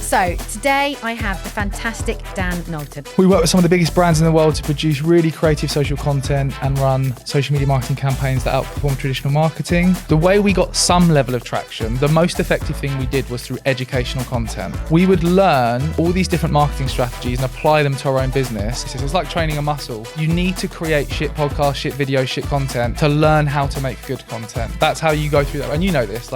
So today I have the fantastic Dan Knowlton. We work with some of the biggest brands in the world to produce really creative social content and run social media marketing campaigns that outperform traditional marketing. The way we got some level of traction, the most effective thing we did was through educational content. We would learn all these different marketing strategies and apply them to our own business. It's like training a muscle. You need to create shit podcasts, shit videos, shit content to learn how to make good content. That's how you go through that. And you know this,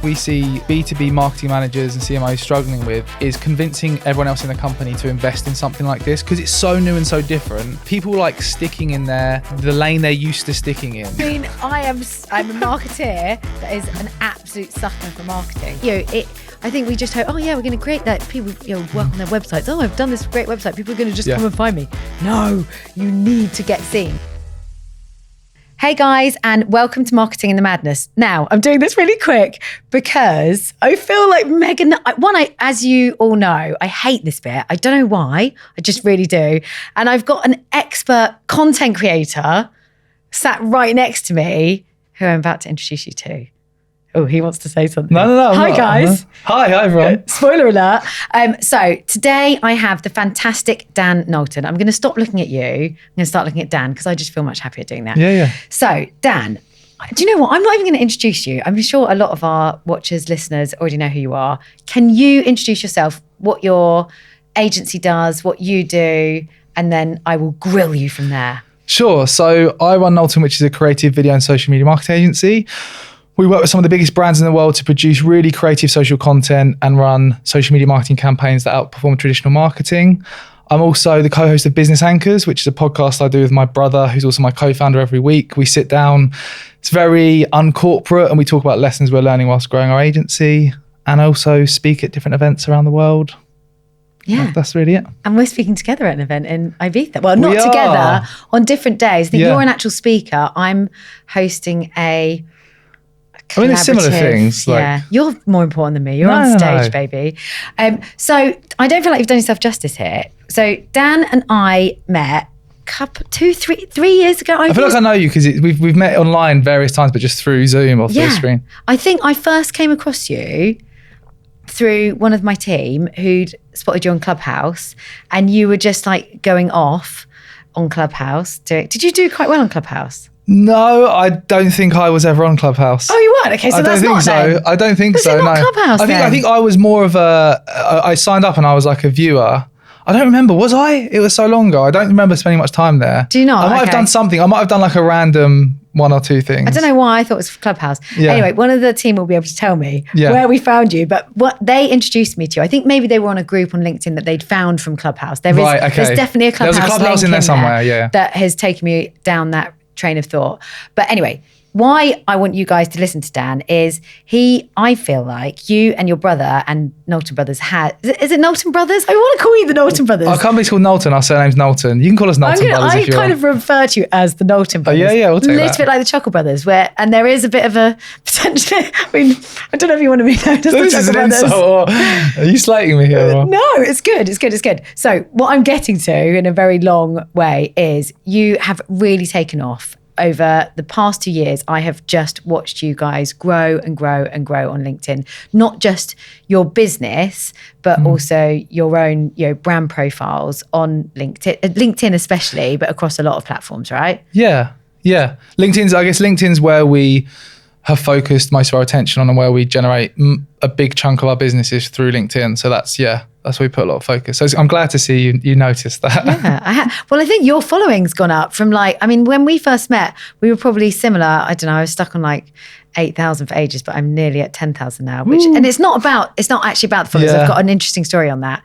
we see B2B marketing managers and CMOs struggling with is convincing everyone else in the company to invest in something like this because it's so new and so different. People like sticking in the lane they're used to sticking in. I mean, I'm a marketeer that is an absolute sucker for marketing. I think we just hope, we're going to create that. People, work on their websites. Oh, I've done this great website. People are going to just come and find me. No, you need to get seen. Hey guys, and welcome to Marketing in the Madness. Now, I'm doing this really quick because I feel like as you all know, I hate this bit. I don't know why, I just really do. And I've got an expert content creator sat right next to me who I'm about to introduce you to. Oh, he wants to say something. No. Hi, guys. Hi, everyone. Spoiler alert. So today I have the fantastic Dan Knowlton. I'm going to stop looking at you. I'm going to start looking at Dan because I just feel much happier doing that. Yeah. So, Dan, do you know what? I'm not even going to introduce you. I'm sure a lot of our watchers, listeners already know who you are. Can you introduce yourself, what your agency does, what you do, and then I will grill you from there. Sure. So I run Knowlton, which is a creative video and social media marketing agency. We work with some of the biggest brands in the world to produce really creative social content and run social media marketing campaigns that outperform traditional marketing. I'm also the co-host of Business Anchors, which is a podcast I do with my brother, who's also my co-founder every week. We sit down, it's very uncorporate, and we talk about lessons we're learning whilst growing our agency, and also speak at different events around the world. Yeah. That's really it. And we're speaking together at an event in Ibiza. Well, not together, on different days. I think you're an actual speaker. I'm hosting a it's similar things. You're more important than me. You're on stage, baby. So I don't feel like you've done yourself justice here. So Dan and I met three years ago. I feel like I know you because we've met online various times, but just through Zoom or through screen. I think I first came across you through one of my team who'd spotted you on Clubhouse, and you were just like going off on Clubhouse. Did you do quite well on Clubhouse? No, I don't think I was ever on Clubhouse. Oh, you weren't? Okay, so that's not then. I don't think so. Was it not Clubhouse then? I think I was more of I signed up and I was like a viewer. I don't remember. Was I? It was so long ago. I don't remember spending much time there. Do you not? I might have done something. I might have done like a random one or two things. I don't know why I thought it was Clubhouse. Yeah. Anyway, one of the team will be able to tell me where we found you, but what they introduced me to you. I think maybe they were on a group on LinkedIn that they'd found from Clubhouse. There's definitely a Clubhouse. There's a Clubhouse in there somewhere, that has taken me down that train of thought. But anyway, why I want you guys to listen to Dan is I feel like you and your brother and Knowlton Brothers is it Knowlton Brothers? I want to call you the Knowlton Brothers. Our company's called Knowlton. Our surname's Knowlton. You can call us Knowlton Brothers if you want. I kind of refer to you as the Knowlton Brothers. Oh, yeah, we'll take that. A little bit like the Chuckle Brothers, and there is a bit of a potentially, I don't know if you want to be known as the Chuckle Brothers. Insult, are you slating me here? No, it's good. So what I'm getting to in a very long way is you have really taken off. Over the past 2 years, I have just watched you guys grow and grow and grow on LinkedIn. Not just your business, but also your own brand profiles on LinkedIn especially, but across a lot of platforms, right? Yeah. LinkedIn's where we have focused most of our attention on and where we generate a big chunk of our businesses through LinkedIn. So that's where we put a lot of focus. So I'm glad to see you noticed that. Yeah, well, I think your following's gone up from when we first met, we were probably similar. I don't know, I was stuck on 8,000 for ages, but I'm nearly at 10,000 now, and it's not actually about the followers. I've got an interesting story on that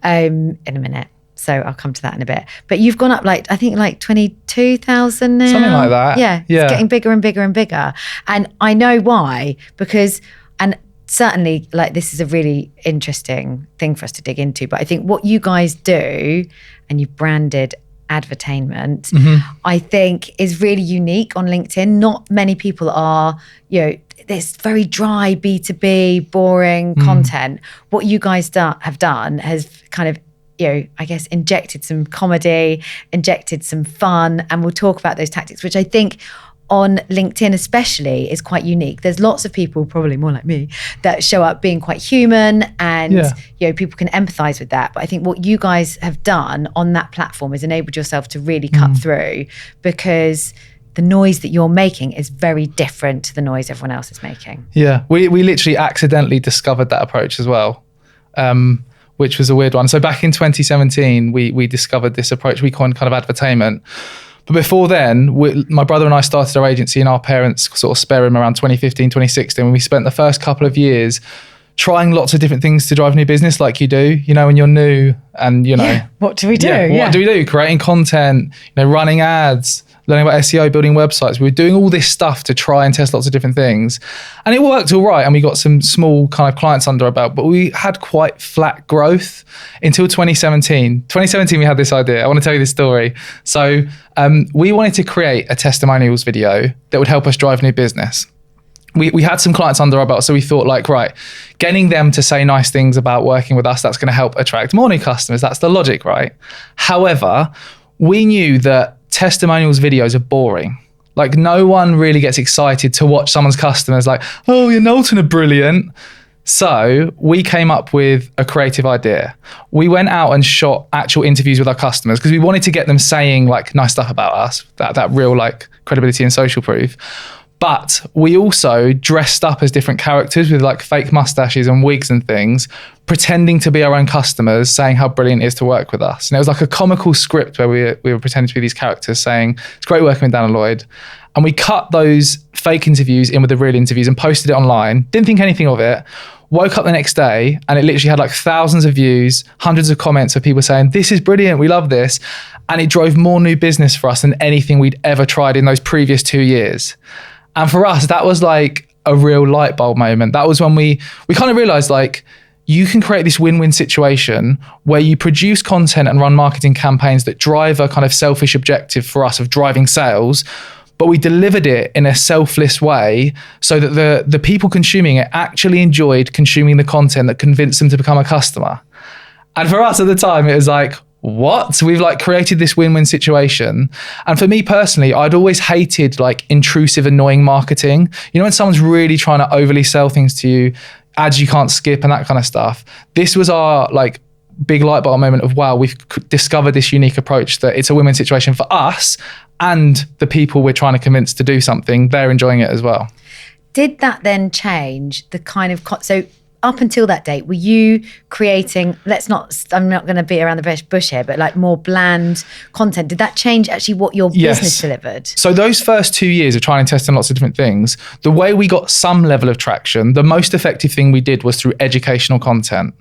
in a minute. So I'll come to that in a bit. But you've gone up I think 22,000 now. Something like that. Yeah. It's getting bigger and bigger and bigger. And I know why, because, and certainly this is a really interesting thing for us to dig into, but I think what you guys do, and you've branded advertainment, I think is really unique on LinkedIn. Not many people are, this very dry B2B, boring content. What you guys have done has kind of I guess injected some comedy, injected some fun, and we'll talk about those tactics, which I think on LinkedIn especially is quite unique. There's lots of people, probably more like me, that show up being quite human and people can empathize with that. But I think what you guys have done on that platform is enabled yourself to really cut through, because the noise that you're making is very different to the noise everyone else is making. Yeah, we literally accidentally discovered that approach as well, which was a weird one. So back in 2017, we discovered this approach we coined kind of advertainment. But before then, my brother and I started our agency in our parents' sort of spare room around 2015, 2016, when we spent the first couple of years trying lots of different things to drive new business, like you do, when you're new and, what do we do? What do we do? Creating content, running ads, learning about SEO, building websites. We were doing all this stuff to try and test lots of different things. And it worked all right. And we got some small kind of clients under our belt, but we had quite flat growth until 2017. 2017, we had this idea. I want to tell you this story. So we wanted to create a testimonials video that would help us drive new business. We had some clients under our belt, so we thought right, getting them to say nice things about working with us, that's going to help attract more new customers. That's the logic, right? However, we knew that testimonials videos are boring. Like, no one really gets excited to watch someone's customers like, oh, your Knowlton are brilliant. So we came up with a creative idea. We went out and shot actual interviews with our customers because we wanted to get them saying nice stuff about us, that real credibility and social proof. But we also dressed up as different characters with fake mustaches and wigs and things, pretending to be our own customers, saying how brilliant it is to work with us. And it was a comical script where we were pretending to be these characters saying, it's great working with Dan and Lloyd. And we cut those fake interviews in with the real interviews and posted it online. Didn't think anything of it. Woke up the next day and it literally had thousands of views, hundreds of comments of people saying, this is brilliant, we love this. And it drove more new business for us than anything we'd ever tried in those previous 2 years. And for us, that was a real light bulb moment. That was when we kind of realized you can create this win-win situation where you produce content and run marketing campaigns that drive a kind of selfish objective for us of driving sales, but we delivered it in a selfless way so that the people consuming it actually enjoyed consuming the content that convinced them to become a customer. And for us at the time, it was what? We've created this win-win situation. And for me personally, I'd always hated intrusive, annoying marketing. When someone's really trying to overly sell things to you, ads you can't skip and that kind of stuff. This was our big light bulb moment of, wow, we've discovered this unique approach that it's a win-win situation for us and the people we're trying to convince to do something, they're enjoying it as well. Did that then change the kind of, so up until that date, were you creating, I'm not going to beat around the bush here, but more bland content? Did that change actually what your business delivered? So those first 2 years of trying and testing lots of different things, the way we got some level of traction, the most effective thing we did was through educational content.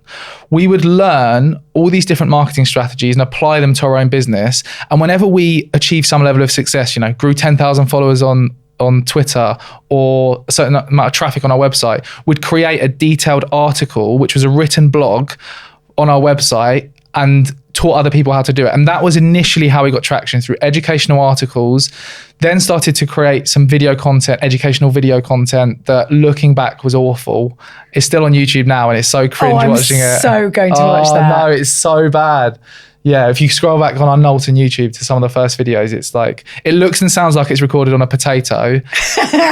We would learn all these different marketing strategies and apply them to our own business. And whenever we achieved some level of success, grew 10,000 followers on Twitter or a certain amount of traffic on our website, we'd create a detailed article, which was a written blog on our website, and taught other people how to do it. And that was initially how we got traction, through educational articles, then started to create some video content, educational video content that, looking back, was awful. It's still on YouTube now and it's so cringe watching it. I'm so going to watch that. No, it's so bad. Yeah, if you scroll back on our Knowlton YouTube to some of the first videos, it's it looks and sounds like it's recorded on a potato.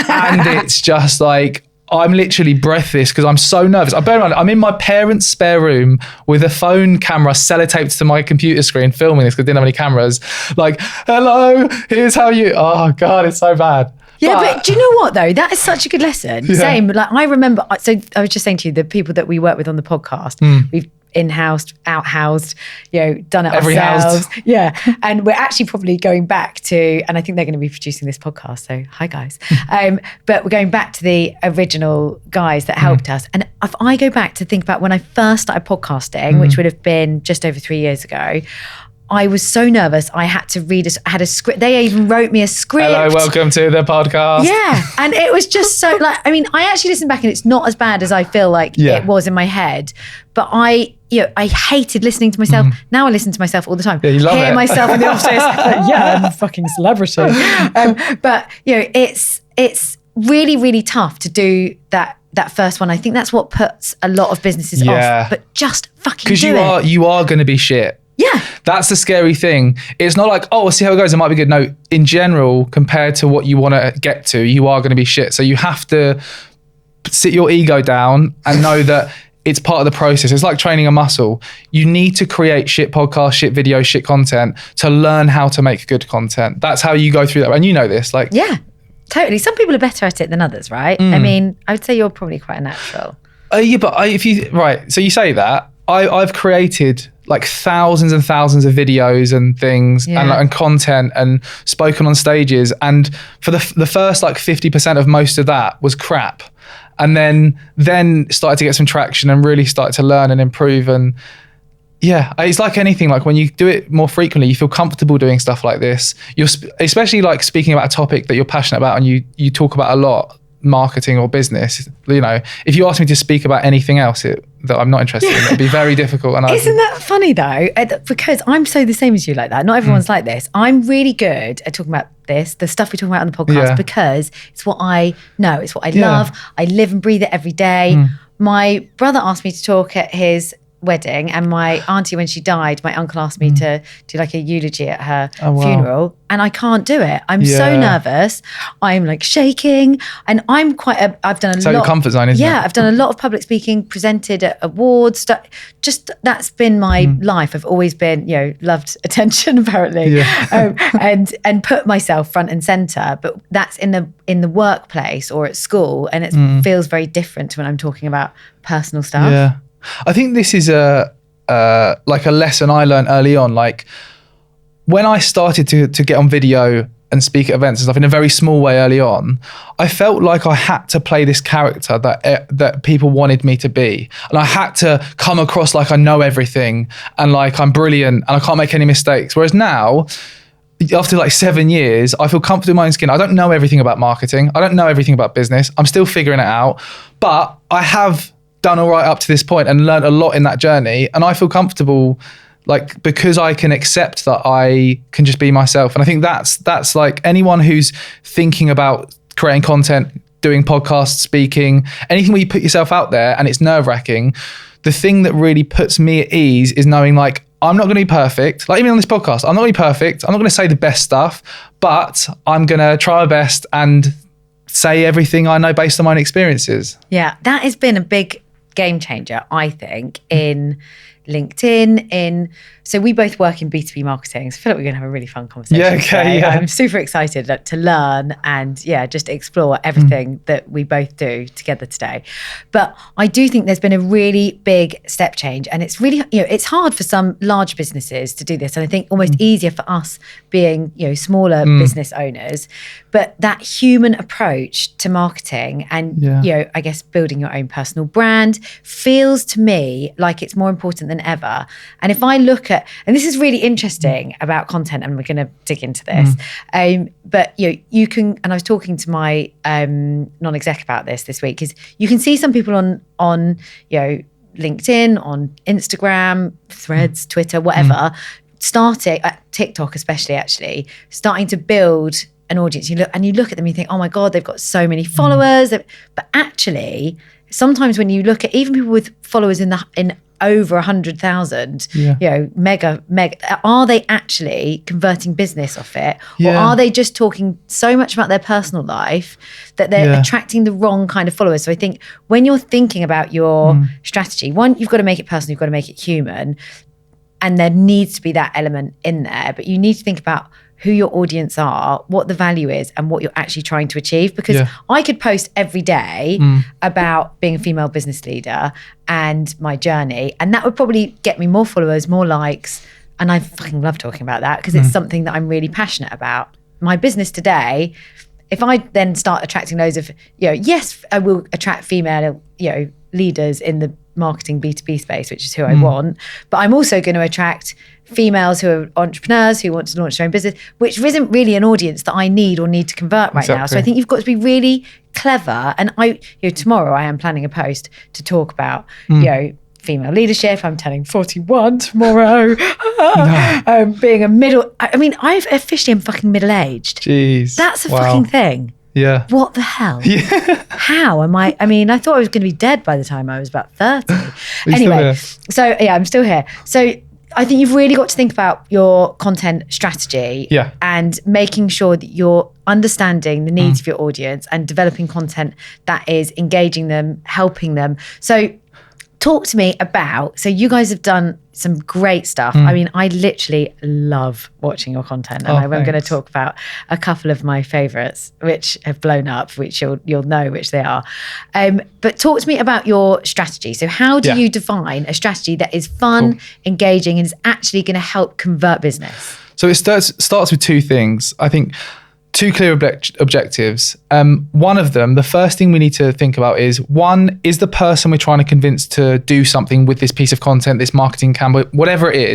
And it's just I'm literally breathless because I'm so nervous. Bear in mind, I'm in my parents' spare room with a phone camera sellotaped to my computer screen filming this because I didn't have any cameras. Hello, here's how you... Oh, God, it's so bad. Yeah, but do you know what, though? That is such a good lesson. Yeah. Same. I remember... So I was just saying to you, the people that we work with on the podcast, we've in-housed, out-housed, done it ourselves. Yeah. And we're actually probably going back to, and I think they're going to be producing this podcast, so hi guys. But we're going back to the original guys that helped us. And if I go back to think about when I first started podcasting, which would have been just over 3 years ago, I was so nervous. I had to read I had a script. They even wrote me a script. Hello, welcome to the podcast. Yeah. And it was just so I actually listened back and it's not as bad as I feel it was in my head. But I hated listening to myself. Now I listen to myself all the time. Yeah, you love Hear it. myself in the office. I'm a fucking celebrity. But it's really, really tough to do that first one. I think that's what puts a lot of businesses off. But just fucking do it. Because you are going to be shit. Yeah. That's the scary thing. It's not like, oh, we'll see how it goes. It might be good. No, in general, compared to what you want to get to, you are going to be shit. So you have to sit your ego down and know that it's part of the process. It's like training a muscle. You need to create shit podcasts, shit videos, shit content to learn how to make good content. That's how you go through that. And you know this, like. Yeah, totally. Some people are better at it than others, right? I mean, I would say you're probably quite a natural. Yeah, but so you say that, I've created like thousands and thousands of videos and things and content and spoken on stages. And for the first like 50% of most of that was crap. And then started to get some traction and really started to learn and improve. And yeah, it's like anything, like when you do it more frequently, you feel comfortable doing stuff like this. You're especially like speaking about a topic that you're passionate about and you talk about a lot, marketing or business. You know, if you ask me to speak about anything else that I'm not interested in, it'd be very difficult. And isn't that funny though? Because I'm so the same as you like that. Not everyone's like this. I'm really good at talking about the stuff we talk about on the podcast because it's what I know, it's what I love. I live and breathe it every day. My brother asked me to talk at his wedding, and my auntie, when she died, my uncle asked me to do like a eulogy at her funeral, and I can't do it. I'm so nervous. I'm like shaking, and I've done a lot. So your comfort zone, isn't it? Yeah, I've done a lot of public speaking, presented at awards. Just that's been my life. I've always been, loved attention apparently, and put myself front and center. But that's in the workplace or at school, and it feels very different to when I'm talking about personal stuff. Yeah. I think this is like a lesson I learned early on. Like when I started to get on video and speak at events and stuff in a very small way early on, I felt like I had to play this character that people wanted me to be. And I had to come across like I know everything and like I'm brilliant and I can't make any mistakes. Whereas now, after like 7 years, I feel comfortable in my own skin. I don't know everything about marketing. I don't know everything about business. I'm still figuring it out, but I have done all right up to this point and learned a lot in that journey. And I feel comfortable like because I can accept that I can just be myself. And I think that's like anyone who's thinking about creating content, doing podcasts, speaking, anything where you put yourself out there and it's nerve-wracking, the thing that really puts me at ease is knowing like, I'm not going to be perfect. Like even on this podcast, I'm not going to be perfect. I'm not going to say the best stuff, but I'm going to try my best and say everything I know based on my own experiences. Yeah, that has been a big game changer, I think, in LinkedIn. So we both work in B2B marketing. So I feel like we're going to have a really fun conversation. Yeah, okay, today. yeah. I'm super excited to learn and just explore everything that we both do together today. But I do think there's been a really big step change, and it's really, it's hard for some large businesses to do this. And I think almost easier for us being, smaller business owners. But that human approach to marketing and, I guess building your own personal brand feels to me like it's more important than ever. And if I look at, and this is really interesting about content, and we're going to dig into this, but you can, and I was talking to my non-exec about this week, is you can see some people on LinkedIn, on Instagram, Threads, Twitter, whatever, starting at TikTok especially, actually starting to build an audience. You look at them, you think, oh my God, they've got so many followers. But actually, sometimes when you look at even people with followers in over 100,000, mega, are they actually converting business off it? Or are they just talking so much about their personal life that they're attracting the wrong kind of followers? So I think when you're thinking about your strategy, one, you've got to make it personal, you've got to make it human. And there needs to be that element in there, but you need to think about who your audience are, what the value is, and what you're actually trying to achieve. Because I could post every day about being a female business leader and my journey, and that would probably get me more followers, more likes. And I fucking love talking about that because it's something that I'm really passionate about. My business today, if I then start attracting loads of, yes, I will attract female, leaders in the marketing B2B space, which is who I want, but I'm also going to attract females who are entrepreneurs who want to launch their own business, which isn't really an audience that I need to convert right now. So I think you've got to be really clever. And tomorrow I am planning a post to talk about, female leadership. I'm turning 41 tomorrow. Being I officially am fucking middle-aged. Jeez. That's a fucking thing. Yeah. What the hell? Yeah. How am I? I mean, I thought I was going to be dead by the time I was about 30. Anyway, so I'm still here. So I think you've really got to think about your content strategy and making sure that you're understanding the needs of your audience and developing content that is engaging them, helping them. So talk to me about, so you guys have done some great stuff. I mean, I literally love watching your content, and I'm going to talk about a couple of my favorites, which have blown up, which you'll know which they are. But talk to me about your strategy. So how do you define a strategy that is fun, engaging, and is actually going to help convert business? So it starts with two things. I think two clear objectives. One of them, the first thing we need to think about is, one, is the person we're trying to convince to do something with this piece of content, this marketing campaign, whatever it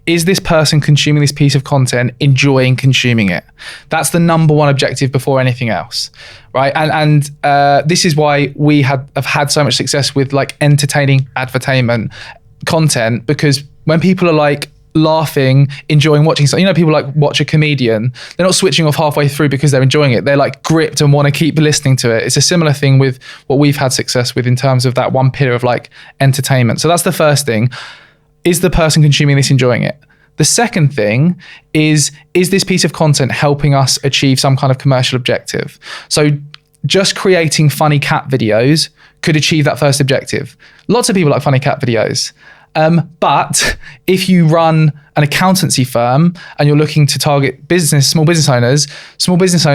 is this person consuming this piece of content enjoying consuming it? That's the number one objective before anything else, right? And this is why we have had so much success with like entertaining advertainment content, because when people are like, laughing, enjoying watching something. You know, people like watch a comedian, they're not switching off halfway through because they're enjoying it. They're like gripped and want to keep listening to it. It's a similar thing with what we've had success with in terms of that one pillar of like entertainment. So that's the first thing. Is the person consuming this enjoying it? The second thing is this piece of content helping us achieve some kind of commercial objective? So just creating funny cat videos could achieve that first objective. Lots of people like funny cat videos. But if you run an accountancy firm and you're looking to target small business owners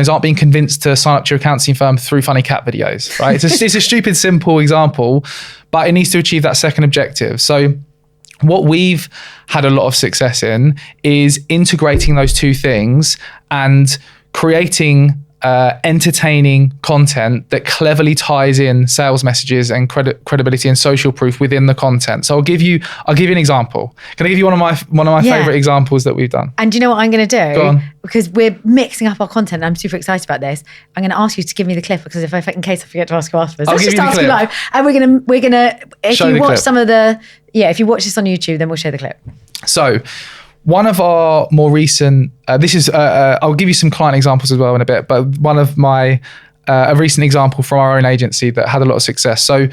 aren't being convinced to sign up to your accountancy firm through funny cat videos, right? It's a stupid, simple example, but it needs to achieve that second objective. So what we've had a lot of success in is integrating those two things and creating entertaining content that cleverly ties in sales messages and credibility and social proof within the content. So I'll give you an example. Can I give you one of my favorite examples that we've done? And do you know what I'm going to do? Go on. Because we're mixing up our content. I'm super excited about this. I'm going to ask you to give me the clip, because in case I forget to ask you afterwards, let's just ask you live. And we're gonna if you watch some of the if you watch this on YouTube, then we'll show the clip. So one of our more recent, I'll give you some client examples as well in a bit, but one of my, a recent example from our own agency that had a lot of success. So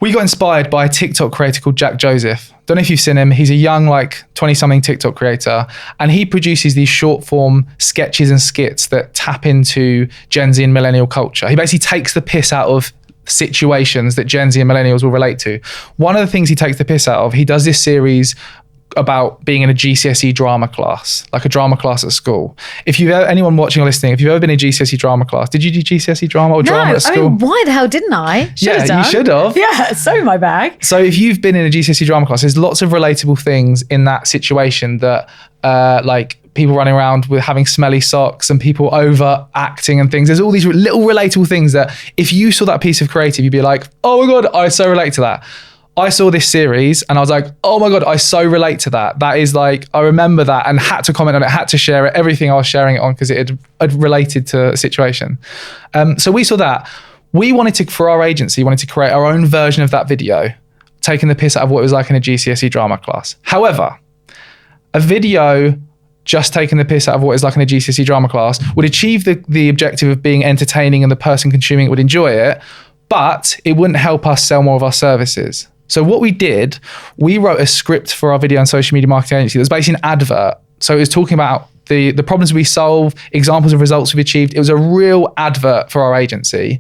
we got inspired by a TikTok creator called Jack Joseph. Don't know if you've seen him. He's a young, like 20-something TikTok creator, and he produces these short form sketches and skits that tap into Gen Z and millennial culture. He basically takes the piss out of situations that Gen Z and millennials will relate to. One of the things he takes the piss out of, he does this series about being in a GCSE drama class, like a drama class at school. If you've anyone watching or listening, if you've ever been in a GCSE drama class, did you do GCSE drama or drama at school? I mean, why the hell didn't I? You should have. Yeah, it's so in my bag. So if you've been in a GCSE drama class, there's lots of relatable things in that situation that like people running around with having smelly socks and people overacting and things. There's all these little relatable things that if you saw that piece of creative, you'd be like, oh my God, I so relate to that. I saw this series and I was like, oh my God, I so relate to that. That is like, I remember that and had to comment on it, had to share it, everything I was sharing it on because it had related to a situation. So we saw that. We wanted to, for our agency, wanted to create our own version of that video, taking the piss out of what it was like in a GCSE drama class. However, a video just taking the piss out of what it's like in a GCSE drama class would achieve the objective of being entertaining and the person consuming it would enjoy it, but it wouldn't help us sell more of our services. So what we did, we wrote a script for our video and social media marketing agency that was basically an advert. So it was talking about the problems we solve, examples of results we've achieved. It was a real advert for our agency,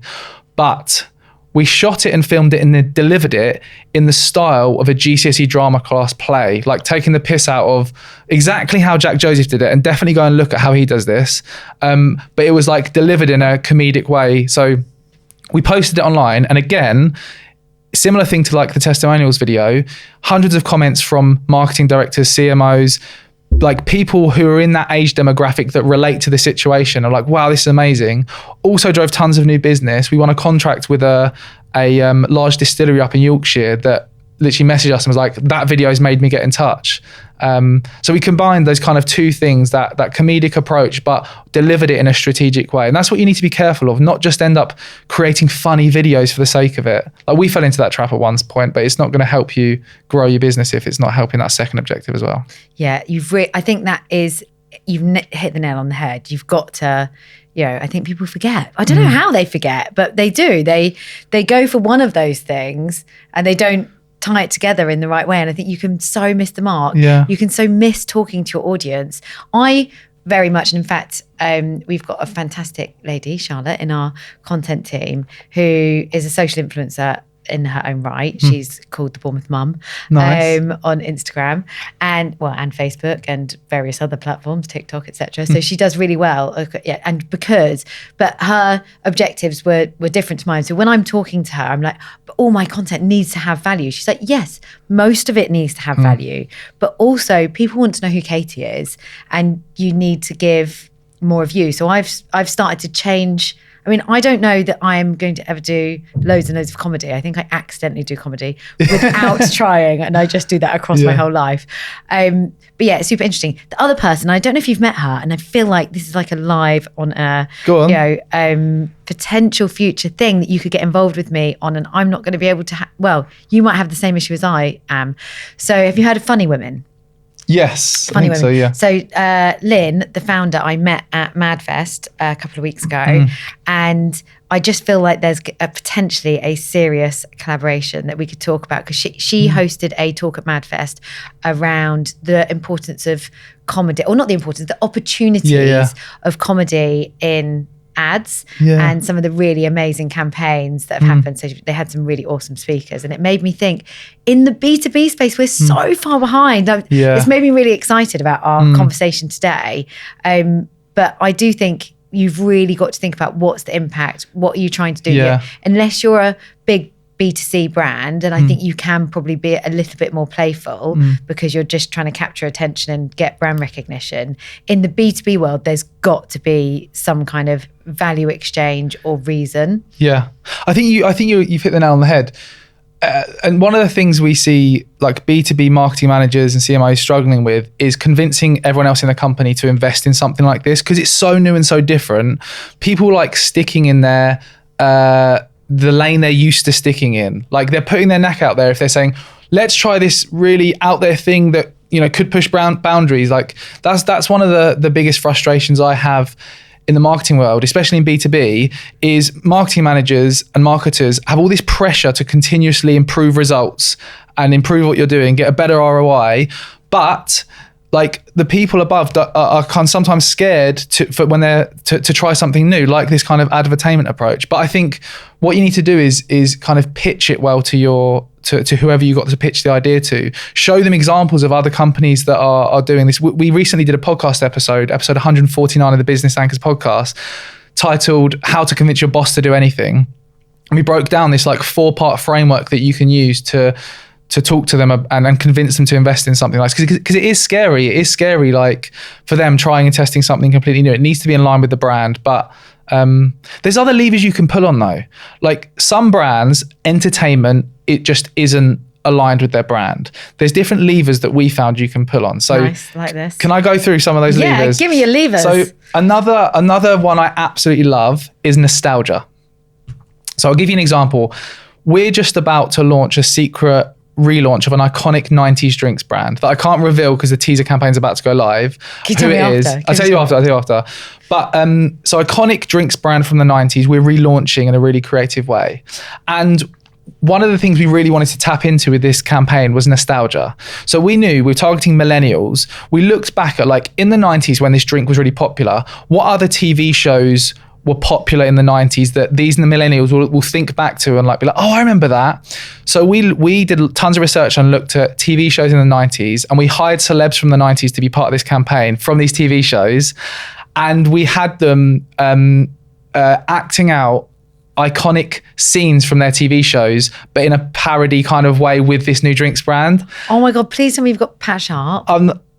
but we shot it and filmed it and then delivered it in the style of a GCSE drama class play, like taking the piss out of exactly how Jack Joseph did it, and definitely go and look at how he does this. But it was like delivered in a comedic way. So we posted it online, and again, similar thing to like the testimonials video, hundreds of comments from marketing directors, CMOs, like people who are in that age demographic that relate to the situation are like, wow, this is amazing. Also drove tons of new business. We won a contract with a large distillery up in Yorkshire that literally messaged us and was like, that video has made me get in touch. So we combined those kind of two things, that comedic approach, but delivered it in a strategic way. And that's what you need to be careful of, not just end up creating funny videos for the sake of it. Like we fell into that trap at one point, but it's not going to help you grow your business if it's not helping that second objective as well. Yeah, I think you've hit the nail on the head. You've got to, I think people forget. I don't know how they forget, but they do. They go for one of those things and they don't tie it together in the right way. And I think you can so miss the mark. Yeah. You can so miss talking to your audience. I very much, and in fact, we've got a fantastic lady, Charlotte, in our content team who is a social influencer in her own right. She's called the Bournemouth Mum. Nice. On Instagram and Facebook and various other platforms, TikTok, etc. So she does really well. But her objectives were different to mine. So when I'm talking to her, I'm like, but all my content needs to have value. She's like, yes, most of it needs to have value, but also people want to know who Katie is, and you need to give more of you. So I've started to change. I mean, I don't know that I'm going to ever do loads and loads of comedy. I think I accidentally do comedy without trying, and I just do that across my whole life. But yeah, it's super interesting. The other person, I don't know if you've met her, and I feel like this is like a live on air, potential future thing that you could get involved with me on, and I'm not going to be able to. You might have the same issue as I am. So, have you heard of Funny Women? Yes, Funny I think Women. so, yeah. So Lynn, the founder, I met at Madfest a couple of weeks ago, and I just feel like there's potentially a serious collaboration that we could talk about, because she hosted a talk at Madfest around the importance of comedy, or not the importance, the opportunities of comedy in ads and some of the really amazing campaigns that have happened. So they had some really awesome speakers, and it made me think, in the B2B space, we're so far behind. It's made me really excited about our conversation today. But I do think you've really got to think about what's the impact, what are you trying to do here? Unless you're a big B2C brand, and I think you can probably be a little bit more playful because you're just trying to capture attention and get brand recognition. In the B2B world, there's got to be some kind of value exchange or reason. Yeah, I think you've hit the nail on the head. And one of the things we see like B2B marketing managers and CMOs struggling with is convincing everyone else in the company to invest in something like this, because it's so new and so different. People like sticking in there the lane they're used to sticking in. Like, they're putting their neck out there if they're saying, let's try this really out there thing that, you know, could push boundaries. Like, that's one of the biggest frustrations I have in the marketing world, especially in B2B, is marketing managers and marketers have all this pressure to continuously improve results and improve what you're doing, get a better ROI, but like the people above are kind of sometimes scared to try something new, like this kind of advertainment approach. But I think what you need to do is kind of pitch it well to whoever you got to pitch the idea to. Show them examples of other companies that are doing this. We recently did a podcast episode 149 of the Business Anchors podcast, titled "How to Convince Your Boss to Do Anything." And we broke down this like 4-part framework that you can use to talk to them and convince them to invest in something like this. Because it is scary. It is scary, like, for them trying and testing something completely new. It needs to be in line with the brand. But there's other levers you can pull on though. Like, some brands, entertainment, it just isn't aligned with their brand. There's different levers that we found you can pull on. So nice, like this. Can I go through some of those levers? Yeah, give me your levers. So another one I absolutely love is nostalgia. So I'll give you an example. We're just about to launch a secret relaunch of an iconic 90s drinks brand that I can't reveal because the teaser campaign's about to go live. Can you tell me after? I'll tell you after. But so iconic drinks brand from the 90s, we're relaunching in a really creative way. And one of the things we really wanted to tap into with this campaign was nostalgia. So we knew we were targeting millennials. We looked back at, like, in the 90s when this drink was really popular, what other TV shows were popular in the 90s that these millennials will think back to and like be like, oh, I remember that. So we did tons of research and looked at TV shows in the 90s, and we hired celebs from the 90s to be part of this campaign from these TV shows. And we had them acting out iconic scenes from their TV shows, but in a parody kind of way with this new drinks brand. Oh my God, please tell me you've got Pat Sharp.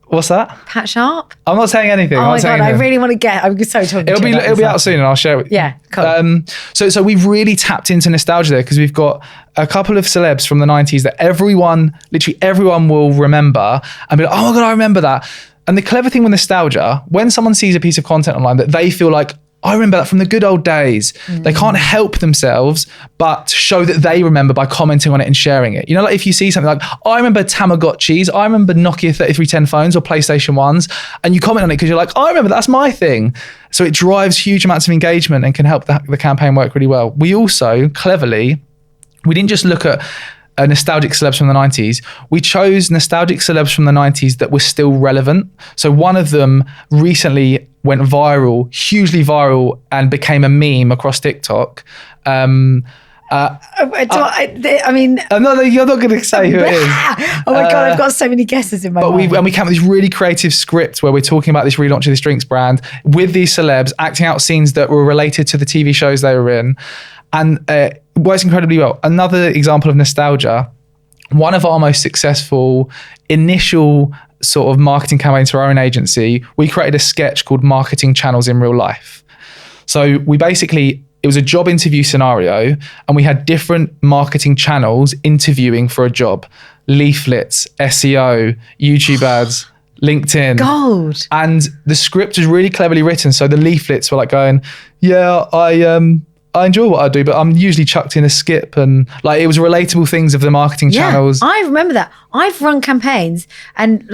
What's that? Pat Sharp? I'm not saying anything. Oh my God, I really want to get, I'm so talking It'll be out soon and I'll share it with you. Yeah, cool. So we've really tapped into nostalgia there, because we've got a couple of celebs from the 90s that literally everyone will remember and be like, oh my God, I remember that. And the clever thing with nostalgia, when someone sees a piece of content online that they feel like, I remember that from the good old days. They can't help themselves but show that they remember by commenting on it and sharing it. You know, like if you see something like, I remember Tamagotchis, I remember Nokia 3310 phones or PlayStation 1s, and you comment on it because you're like, I remember, that's my thing. So it drives huge amounts of engagement and can help the campaign work really well. We also, cleverly, we didn't just look at nostalgic celebs from the 90s, we chose nostalgic celebs from the 90s that were still relevant. So one of them recently went viral, hugely viral, and became a meme across TikTok. I mean, no, you're not going to say who it is. Oh my God, I've got so many guesses in my mind. We came up with this really creative script where we're talking about this relaunch of this drinks brand with these celebs, acting out scenes that were related to the TV shows they were in. And it works incredibly well. Another example of nostalgia, one of our most successful initial sort of marketing campaigns for our own agency, we created a sketch called Marketing Channels in Real Life. So it was a job interview scenario, and we had different marketing channels interviewing for a job. Leaflets, SEO, YouTube ads, LinkedIn. Gold. And the script was really cleverly written. So the leaflets were like going, yeah, I enjoy what I do, but I'm usually chucked in a skip, and like it was relatable things of the marketing channels. I remember that. I've run campaigns and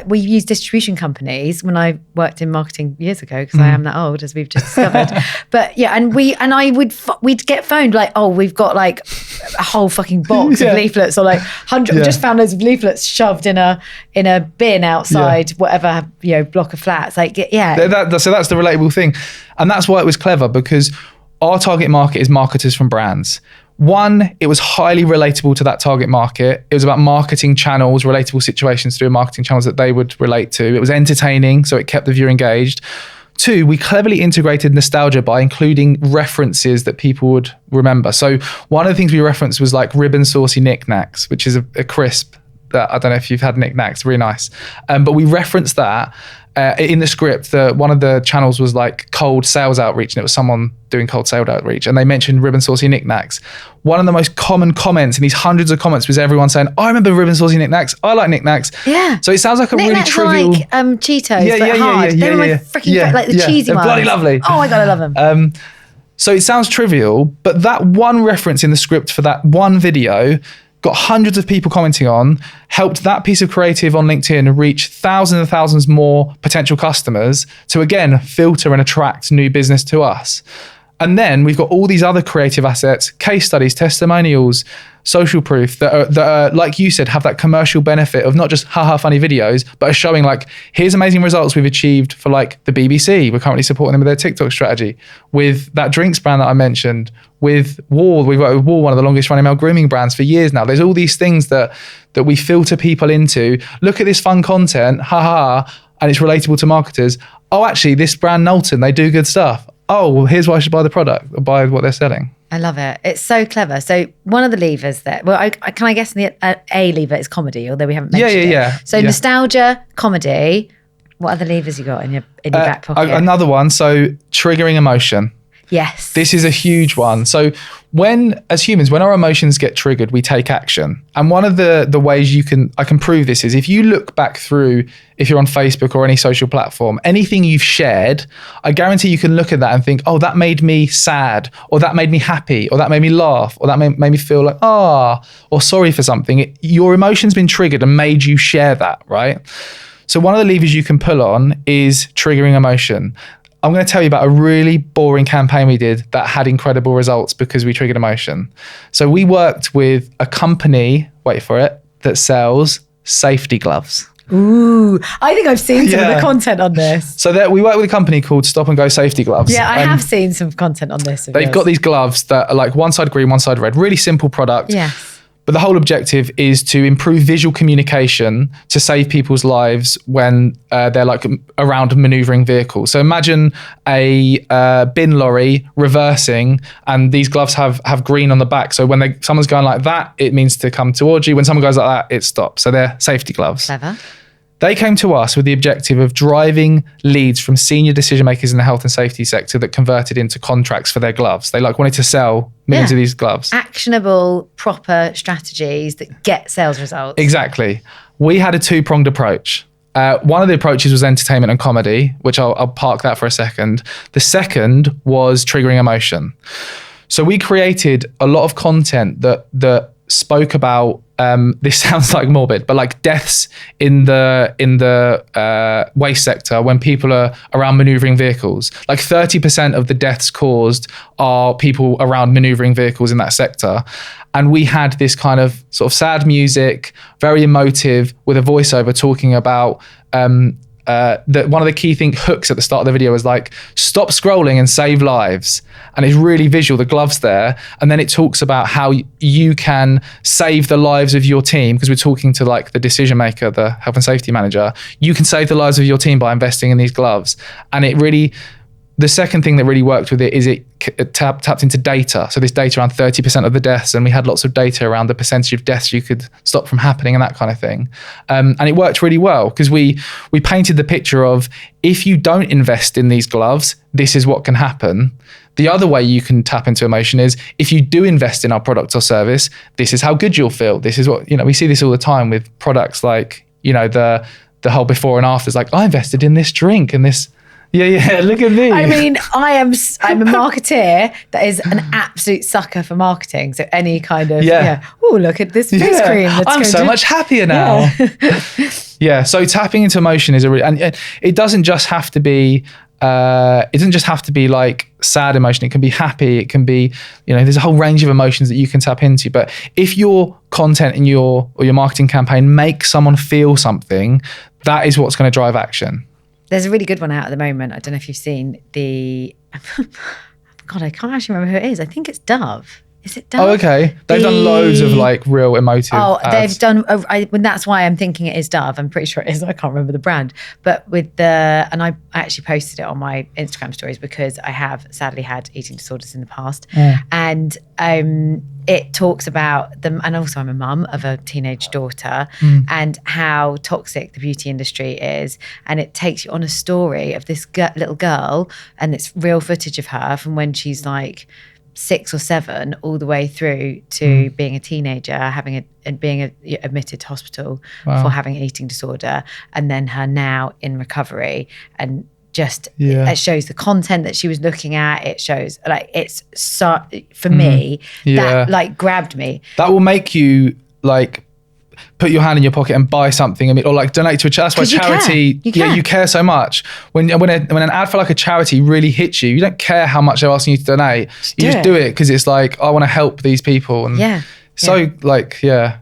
we used distribution companies when I worked in marketing years ago, because I am that old, as we've just discovered. But yeah, and we'd get phoned like, oh, we've got like a whole fucking box of leaflets, or like 100. We just found loads of leaflets shoved in a bin outside whatever block of flats. Like so that's the relatable thing, and that's why it was clever, because our target market is marketers from brands. One, it was highly relatable to that target market. It was about marketing channels, relatable situations to do with marketing channels that they would relate to. It was entertaining, so it kept the viewer engaged. Two, we cleverly integrated nostalgia by including references that people would remember. So one of the things we referenced was like ribbon saucy knickknacks, which is a crisp that I don't know if you've had knickknacks, really nice. But we referenced that in the script. One of the channels was like cold sales outreach, and it was someone doing cold sales outreach, and they mentioned ribbon saucy knickknacks. One of the most common comments in these hundreds of comments was everyone saying, I remember ribbon saucy knickknacks. I like knickknacks. Yeah. So it sounds like a really trivial. Like Cheetos, but hard. They were my freaking like the cheesy ones. Bloody lovely. Oh my God, I love them. So it sounds trivial, but that one reference in the script for that one video got hundreds of people commenting on, helped that piece of creative on LinkedIn reach thousands and thousands more potential customers to, again, filter and attract new business to us. And then we've got all these other creative assets, case studies, testimonials, social proof that are, like you said, have that commercial benefit of not just haha funny videos, but are showing like, here's amazing results we've achieved for like the BBC. We're currently supporting them with their TikTok strategy. With that drinks brand that I mentioned, with Wall, we've worked with Wall, one of the longest running male grooming brands for years now. There's all these things that we filter people into. Look at this fun content, haha, and it's relatable to marketers. Oh, actually, this brand Knowlton, they do good stuff. Oh, well, here's why I should buy the product or buy what they're selling. I love it. It's so clever. So one of the levers that, can I guess a lever is comedy, although we haven't mentioned it. Yeah. So nostalgia, comedy. What other levers you got in your back pocket? Another one. So triggering emotion. Yes. This is a huge one. So as humans, when our emotions get triggered, we take action. And one of the ways I can prove this is if you look back through, if you're on Facebook or any social platform, anything you've shared, I guarantee you can look at that and think, oh, that made me sad, or that made me happy, or that made me laugh, or that made me feel like, or sorry for something. Your emotion's been triggered and made you share that, right? So one of the levers you can pull on is triggering emotion. I'm going to tell you about a really boring campaign we did that had incredible results because we triggered emotion. So we worked with a company, wait for it, that sells safety gloves. Ooh, I think I've seen some of the content on this. So we work with a company called Stop and Go Safety Gloves. Yeah, I have seen some content on this. They've got these gloves that are like one side green, one side red. Really simple product. Yes. But the whole objective is to improve visual communication to save people's lives when they're like around maneuvering vehicles. So imagine a bin lorry reversing, and these gloves have green on the back. So when someone's going like that, it means to come towards you. When someone goes like that, it stops. So they're safety gloves. Clever. They came to us with the objective of driving leads from senior decision makers in the health and safety sector that converted into contracts for their gloves. They wanted to sell millions of these gloves. Actionable, proper strategies that get sales results. Exactly. We had a two-pronged approach. One of the approaches was entertainment and comedy, which I'll park that for a second. The second was triggering emotion. So we created a lot of content that spoke about this sounds like morbid, but like deaths in the waste sector when people are around maneuvering vehicles. Like 30% of the deaths caused are people around maneuvering vehicles in that sector. And we had this kind of sort of sad music, very emotive, with a voiceover talking about that one of the key hooks at the start of the video was like, stop scrolling and save lives. And it's really visual, the gloves there. And then it talks about how you can save the lives of your team, because we're talking to like the decision maker, the health and safety manager. You can save the lives of your team by investing in these gloves. And it really, the second thing that really worked with it is it tapped into data. So this data around 30% of the deaths, and we had lots of data around the percentage of deaths you could stop from happening and that kind of thing. And it worked really well because we painted the picture of, if you don't invest in these gloves, this is what can happen. The other way you can tap into emotion is, if you do invest in our product or service, this is how good you'll feel. This is what, we see this all the time with products like, the whole before and after. It's like, I invested in this drink and this. Yeah, look at me. I mean, I'm a marketeer that is an absolute sucker for marketing. So any kind of, oh, look at this face cream. I'm so much happier now. Yeah, so tapping into emotion is and it doesn't just have to be, like sad emotion. It can be happy. It can be, there's a whole range of emotions that you can tap into. But if your content in your marketing campaign makes someone feel something, that is what's going to drive action. There's a really good one out at the moment. I don't know if you've seen the... God, I can't actually remember who it is. I think it's Dove. Is it Dove? Oh, okay. They've done loads of like real emotive ads. They've done... that's why I'm thinking it is Dove. I'm pretty sure it is. I can't remember the brand. But and I actually posted it on my Instagram stories because I have sadly had eating disorders in the past. Yeah. And it talks about them, and also I'm a mum of a teenage daughter, and how toxic the beauty industry is. And it takes you on a story of this little girl, and it's real footage of her from when she's like 6 or 7 all the way through to being a teenager, and being admitted to hospital for having an eating disorder, and then her now in recovery. And just it shows the content that she was looking at. It shows like, it's so, for me, that like grabbed me. That will make you like put your hand in your pocket and buy something, or like donate to a charity. That's why charity, you care so much. When an ad for like a charity really hits you, you don't care how much they're asking you to donate. You just do it because it's like, I want to help these people. And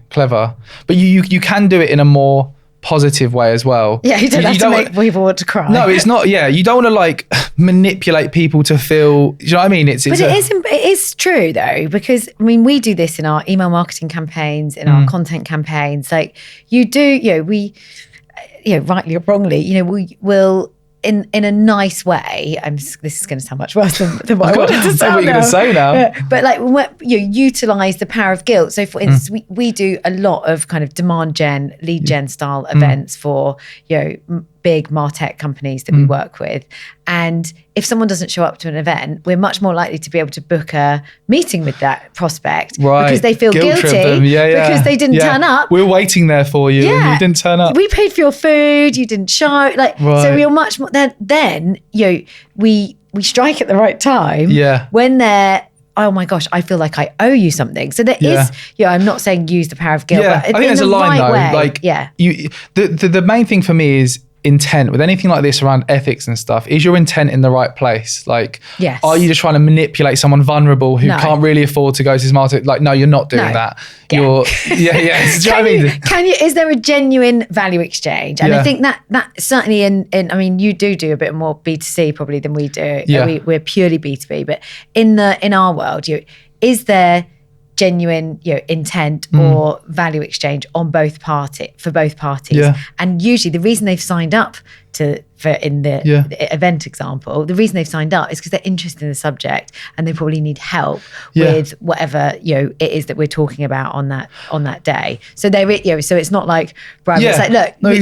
clever. But you can do it in a more positive way as well. Yeah, you don't have to make people want to cry. No, it's not. Yeah, you don't want to like manipulate people to feel. Do you know what I mean? It is true though, because I mean, we do this in our email marketing campaigns, in our content campaigns. Like you do, we, rightly or wrongly, we will. In a nice way, this is going to sound much worse than what I wanted to say. What you're going to say now. But like, utilize the power of guilt. So for instance, we do a lot of kind of demand gen, lead gen style events for, big MarTech companies that we work with. And if someone doesn't show up to an event, we're much more likely to be able to book a meeting with that prospect because they feel guilty because they didn't turn up. We're waiting there for you and you didn't turn up. We paid for your food, you didn't show. So we're much more, then we strike at the right time when they're, oh my gosh, I feel like I owe you something. So there is, I'm not saying use the power of guilt, but I think there's a line though. The main thing for me is intent with anything like this around ethics and stuff. Is your intent in the right place? Like, are you just trying to manipulate someone vulnerable who can't really afford to go to smart? Like, no, you're not doing that. You're, Do you know what I mean? Is there a genuine value exchange? And I think that certainly in I mean, you do a bit more B2C probably than we do. We're purely B2B, but in our world, is there genuine intent or value exchange on for both parties? And usually the reason they've signed up in the event example, the reason they've signed up is because they're interested in the subject and they probably need help with whatever it is that we're talking about on that day. So so it's not like Brian, it's like, look,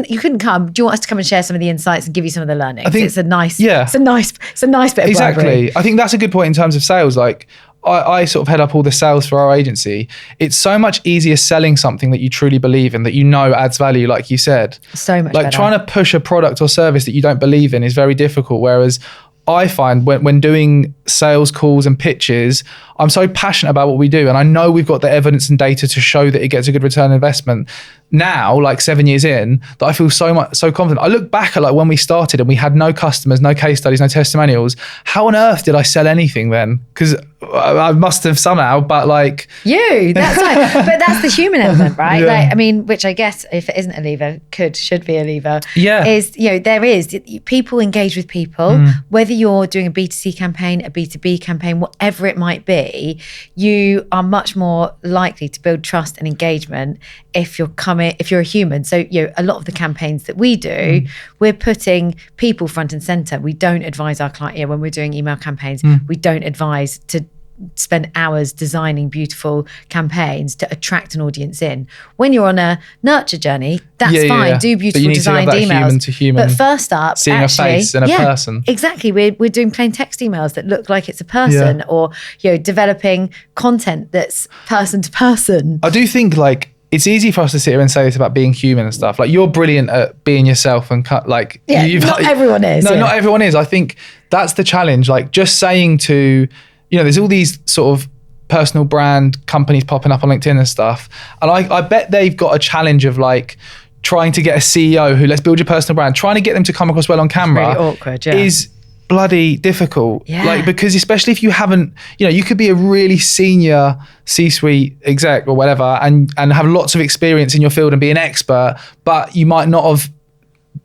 you couldn't come. Do you want us to come and share some of the insights and give you some of the learnings? I think it's a nice bit of bribery. I think that's a good point in terms of sales. Like, I sort of head up all the sales for our agency. It's so much easier selling something that you truly believe in, that adds value, like you said. So much better. Trying to push a product or service that you don't believe in is very difficult. Whereas I find when doing sales calls and pitches, I'm so passionate about what we do, and I know we've got the evidence and data to show that it gets a good return on investment now, like 7 years in, that I feel so confident. I look back at like when we started and we had no customers, no case studies, no testimonials. How on earth did I sell anything then? Because I must have somehow, but like... That's right. But that's the human element, right? Yeah. Like, I mean, which I guess if it isn't a lever, should be a lever. Yeah. Is, there is, people engage with people, whether you're doing a B2C campaign, a B2B campaign, whatever it might be, you are much more likely to build trust and engagement if you're a human. So, a lot of the campaigns that we do, we're putting people front and center. We don't advise our client, when we're doing email campaigns, we don't advise to spend hours designing beautiful campaigns to attract an audience in. When you're on a nurture journey, that's fine. Do beautiful designed emails. Human to human, but first up, seeing a face and a person. Exactly. We're doing plain text emails that look like it's a person, or developing content that's person to person. I do think like it's easy for us to sit here and say this about being human and stuff. Like, you're brilliant at being yourself and not everyone is. No, not everyone is. I think that's the challenge. Like, just saying to, there's all these sort of personal brand companies popping up on LinkedIn and stuff. And I bet they've got a challenge of like trying to get a CEO who, let's build your personal brand, trying to get them to come across well on camera. It's really awkward, is bloody difficult. Yeah. Like, because especially if you haven't, you could be a really senior C-suite exec or whatever and have lots of experience in your field and be an expert, but you might not have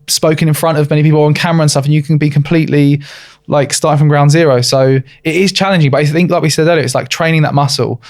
spoken in front of many people on camera and stuff, and you can be completely like starting from ground zero. So it is challenging, but I think, like we said earlier, it's like training that muscle.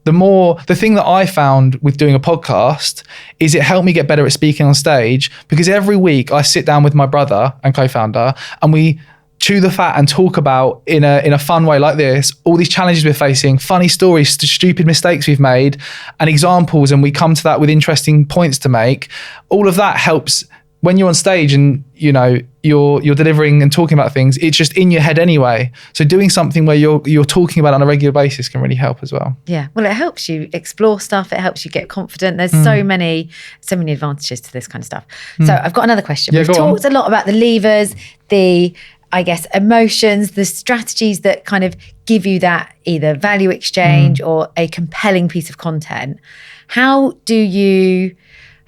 The thing that I found with doing a podcast is it helped me get better at speaking on stage, because every week I sit down with my brother and co-founder and we chew the fat and talk about in a fun way like this, all these challenges we're facing, funny stories, stupid mistakes we've made and examples, and we come to that with interesting points to make. All of that helps when you're on stage and you're delivering and talking about things. It's just in your head anyway. So doing something where you're talking about it on a regular basis can really help as well. Yeah, well, it helps you explore stuff. It helps you get confident. There's so many advantages to this kind of stuff. So I've got another question. We've talked a lot about the levers, the, I guess, emotions, the strategies that kind of give you that either value exchange or a compelling piece of content. How do you...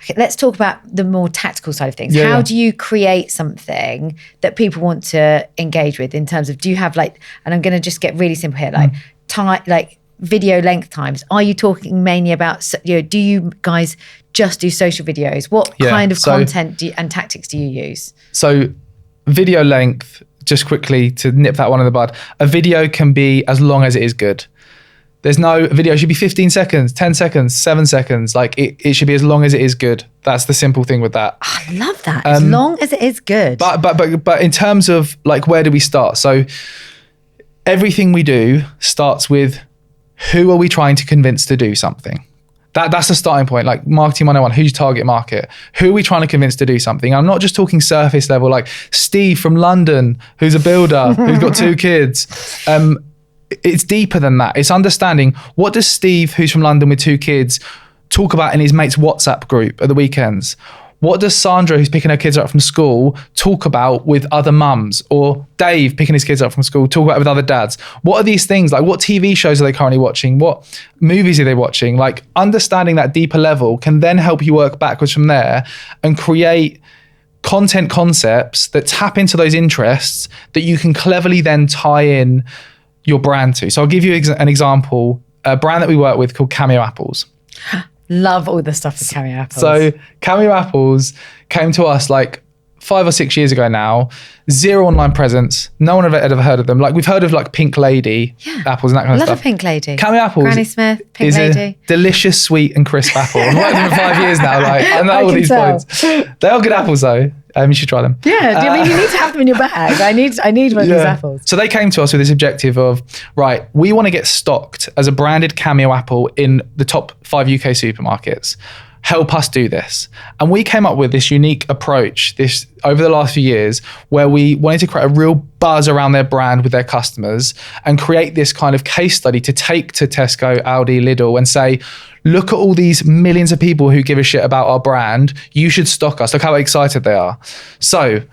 Okay, let's talk about the more tactical side of things. How do you create something that people want to engage with, in terms of, do you have like, and I'm going to just get really simple here, like video length times? Are you talking mainly about, do you guys just do social videos? What kind of content and tactics do you use? So video length, just quickly to nip that one in the bud, a video can be as long as it is good. There's no video should be 15 seconds, 10 seconds, 7 seconds. Like it should be as long as it is good. That's the simple thing with that. Oh, I love that. As long as it is good. But in terms of like, where do we start? So everything we do starts with, who are we trying to convince to do something? That's the starting point. Like marketing 101, who's your target market? Who are we trying to convince to do something? I'm not just talking surface level, like Steve from London, who's a builder, who's got 2 kids. It's deeper than that. It's understanding, what does Steve, who's from London with 2 kids, talk about in his mate's WhatsApp group at the weekends? What does Sandra, who's picking her kids up from school, talk about with other mums? Or Dave, picking his kids up from school, talk about with other dads? What are these things? Like, what TV shows are they currently watching? What movies are they watching? Like, understanding that deeper level can then help you work backwards from there and create content concepts that tap into those interests that you can cleverly then tie in your brand to. So I'll give you an example, a brand that we work with called Cameo Apples. Love all the stuff with Cameo Apples. So Cameo Apples came to us like 5 or 6 years ago now, 0 online presence. No one had ever heard of them. Like, we've heard of like Pink Lady apples and that kind of stuff. Love a Pink Lady. Cameo Apples Granny Smith, Pink is Lady. a delicious, sweet and crisp apple. I've worked with them for 5 years now. Like, I know all these points. They are good apples though. You should try them. Yeah, I mean, you need to have them in your bag. I need one of these apples. So they came to us with this objective of, right, we want to get stocked as a branded Cameo apple in the top 5 UK supermarkets. Help us do this. And we came up with this unique approach over the last few years, where we wanted to create a real buzz around their brand with their customers and create this kind of case study to take to Tesco, Aldi, Lidl and say, look at all these millions of people who give a shit about our brand. You should stock us. Look how excited they are. So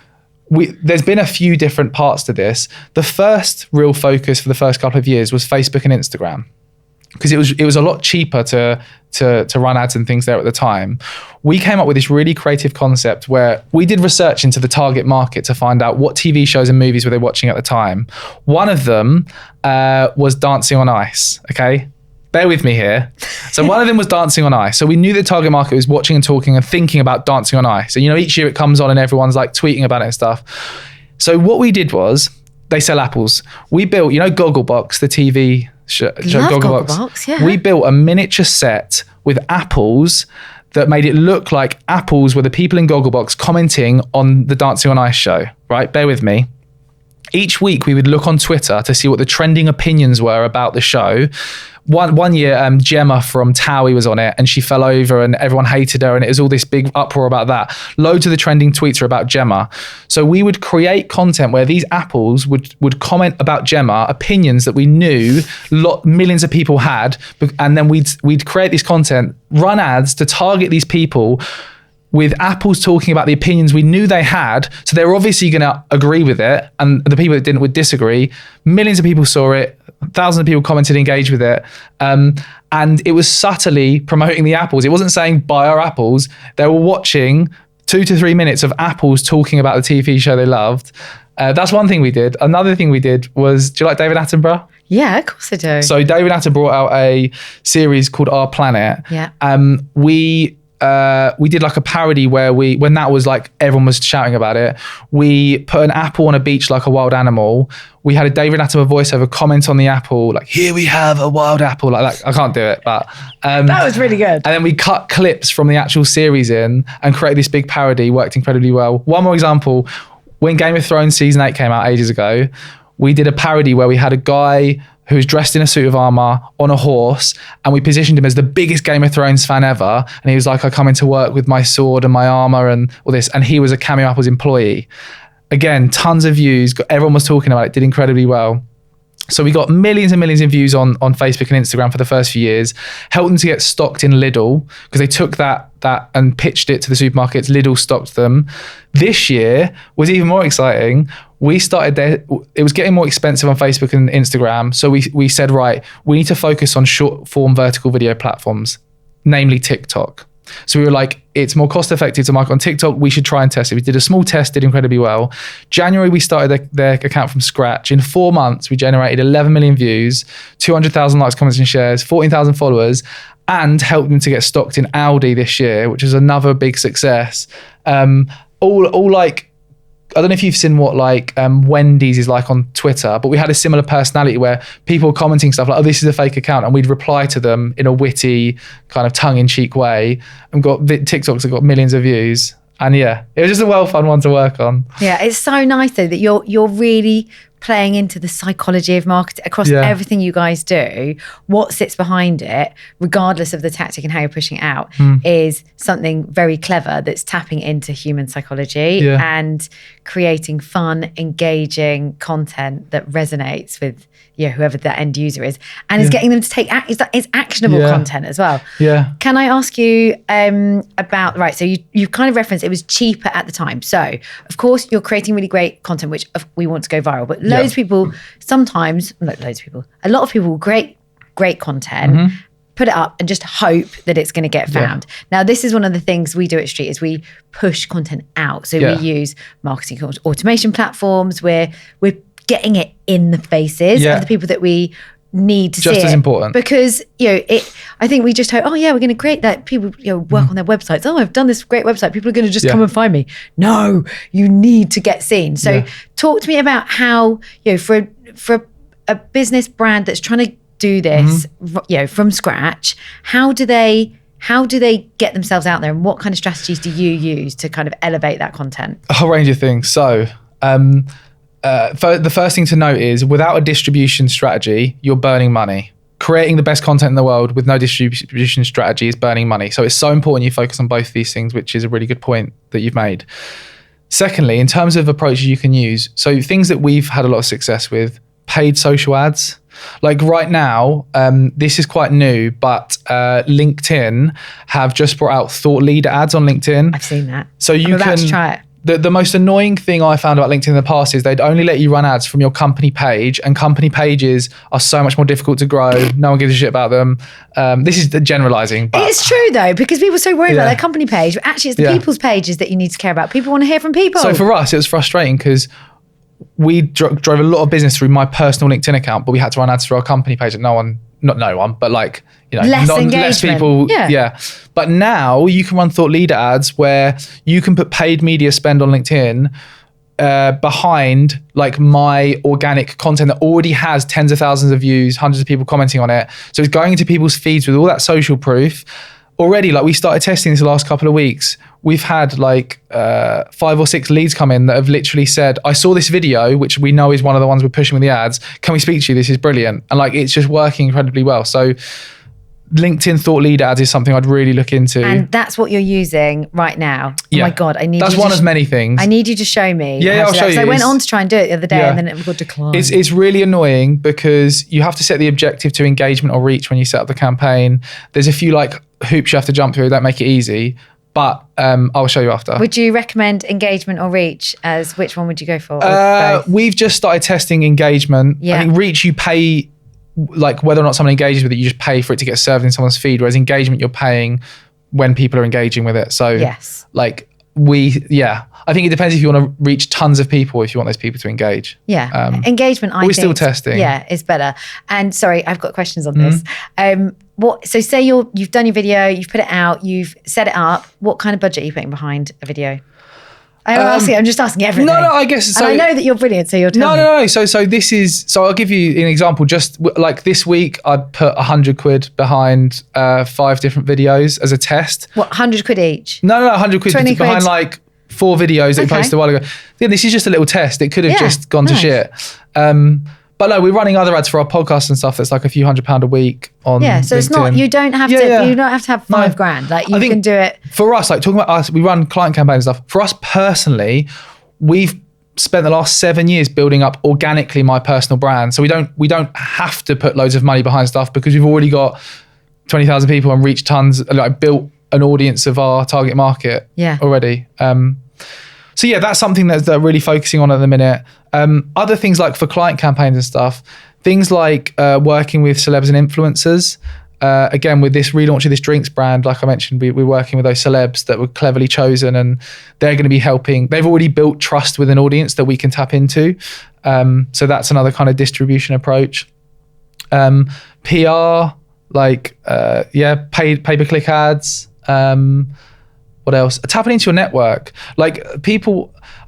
there's been a few different parts to this. The first real focus for the first couple of years was Facebook and Instagram, because it was a lot cheaper to run ads and things there at the time. We came up with this really creative concept where we did research into the target market to find out what TV shows and movies were they watching at the time. One of them was Dancing on Ice, okay? Bear with me here. So one of them was Dancing on Ice. So we knew the target market was watching and talking and thinking about Dancing on Ice. And each year it comes on and everyone's like tweeting about it and stuff. So what we did was, they sell apples. We built, Gogglebox, the TV show Gogglebox. Yeah. We built a miniature set with apples that made it look like apples were the people in Gogglebox commenting on the Dancing on Ice show, right? Bear with me. Each week we would look on Twitter to see what the trending opinions were about the show. One year, Gemma from Towie was on it and she fell over and everyone hated her and it was all this big uproar about that. Loads of the trending tweets are about Gemma. So we would create content where these apples would comment about Gemma, opinions that we knew millions of people had, and then we'd create this content, run ads to target these people with apples talking about the opinions we knew they had. So they were obviously going to agree with it, and the people that didn't would disagree. Millions of people saw it. Thousands of people commented, engaged with it. And it was subtly promoting the apples. It wasn't saying buy our apples. They were watching 2 to 3 minutes of apples talking about the TV show they loved. That's one thing we did. Another thing we did was, do you like David Attenborough? Yeah, of course I do. So David Attenborough brought out a series called Our Planet. Yeah. We did like a parody where when that was like, everyone was shouting about it, we put an apple on a beach like a wild animal. We had a David Attenborough voiceover comment on the apple, like, here we have a wild apple, like that. I can't do it, but. That was really good. And then we cut clips from the actual series in and created this big parody, worked incredibly well. One more example, when Game of Thrones season 8 came out ages ago, we did a parody where we had a guy who was dressed in a suit of armor on a horse, and we positioned him as the biggest Game of Thrones fan ever. And he was like, I come into work with my sword and my armor and all this. And he was a Cameo Apples employee. Again, tons of views. Everyone was talking about it, did incredibly well. So we got millions and millions of views on Facebook and Instagram for the first few years, helped them to get stocked in Lidl, because they took that and pitched it to the supermarkets. Lidl stocked them. This year was even more exciting. We started there, it was getting more expensive on Facebook and Instagram. So we said, right, we need to focus on short form vertical video platforms, namely TikTok. So we were like, it's more cost effective to market on TikTok. We should try and test it. We did a small test, did incredibly well. January, we started their account from scratch. In 4 months, we generated 11 million views, 200,000 likes, comments and shares, 14,000 followers, and helped them to get stocked in Aldi this year, which is another big success. All like, I don't know if you've seen what like Wendy's is like on Twitter, but we had a similar personality where people were commenting stuff like, oh, this is a fake account. And we'd reply to them in a witty kind of tongue-in-cheek way, and got TikToks that got millions of views. And yeah, it was just a well-fun one to work on. Yeah, it's so nice though that you're really playing into the psychology of marketing across everything you guys do. What sits behind it, regardless of the tactic and how you're pushing it out, is something very clever that's tapping into human psychology and creating fun, engaging content that resonates with whoever that end user is, and is getting them to take it's actionable content as well. Yeah. Can I ask you about, right, so you kind of referenced it was cheaper at the time. So of course you're creating really great content, which we want to go viral, but loads of people a lot of people create great content, put it up and just hope that it's going to get found. Now, this is one of the things we do at Street is we push content out. So we use marketing automation platforms where we're getting it in the faces of the people that we need to see just as important, because I think we just hope, we're going to create that people work on their websites. I've done this great website, people are going to just come and find me. No, you need to get seen. So talk to me about how for a business brand that's trying to do this from scratch, how do they get themselves out there, and what kind of strategies do you use to kind of elevate that content? A whole range of things. So the first thing to note is, without a distribution strategy, you're burning money. Creating the best content in the world with no distribution strategy is burning money. So it's so important you focus on both of these things, which is a really good point that you've made. Secondly, in terms of approaches you can use, so things that we've had a lot of success with, paid social ads. Like right now, this is quite new, but LinkedIn have just brought out thought leader ads on LinkedIn. I've seen that. So I'm about to try it. the most annoying thing I found about LinkedIn in the past is they'd only let you run ads from your company page, and company pages are so much more difficult to grow. No one gives a shit about them. This is the generalizing, but it's true though, because people are so worried about their company page, but actually it's the people's pages that you need to care about. People want to hear from people. So for us, it was frustrating because we drove a lot of business through my personal LinkedIn account, but we had to run ads through our company page that not no one, but like, you know, less people. Yeah. But now you can run thought leader ads where you can put paid media spend on LinkedIn behind like my organic content that already has tens of thousands of views, hundreds of people commenting on it. So it's going into people's feeds with all that social proof. Already, like we started testing this the last couple of weeks. We've had like 5 or 6 leads come in that have literally said, I saw this video, which we know is one of the ones we're pushing with the ads. Can we speak to you? This is brilliant. And like, it's just working incredibly well. So LinkedIn thought lead ads is something I'd really look into. And that's what you're using right now. Oh my God, I need that's you one of many things. I need you to show me. Yeah, I'll show you. I went on to try and do it the other day and then it got declined. It's really annoying because you have to set the objective to engagement or reach when you set up the campaign. There's a few like hoops you have to jump through that make it easy, but I'll show you after. Would you recommend engagement or reach as which one would you go for? We've just started testing engagement. Yeah. I think reach you pay, like whether or not someone engages with it, you just pay for it to get served in someone's feed, whereas engagement you're paying when people are engaging with it. So yes, like I think it depends if you want to reach tons of people, if you want those people to engage. Yeah, engagement I think. We're still testing. Yeah, it's better. And sorry, I've got questions on this. So say you've done your video, you've put it out, you've set it up. What kind of budget are you putting behind a video? I'm just asking everything. No, I guess so. And I know that you're brilliant, so you're telling me. No. So I'll give you an example. Just like this week, I put 100 quid behind 5 different videos as a test. What, 100 quid each? No, 100 quid behind like 4 videos that we posted a while ago. Yeah, this is just a little test. It could have just gone to shit. But no, we're running other ads for our podcast and stuff that's like a few £100 a week on so LinkedIn. It's not, you don't have to have 5 grand. Like you can do it. For us, like talking about us, we run client campaigns and stuff. For us personally, we've spent the last 7 years building up organically my personal brand. So we don't have to put loads of money behind stuff because we've already got 20,000 people and reached tons, like built an audience of our target market already. So yeah, that's something that they're really focusing on at the minute. Other things like for client campaigns and stuff, things like working with celebs and influencers. Again, with this relaunch of this drinks brand, like I mentioned, we're working with those celebs that were cleverly chosen and they're going to be helping. They've already built trust with an audience that we can tap into. So that's another kind of distribution approach. PR, like, paid pay-per-click ads. What else? Tapping into your network. Like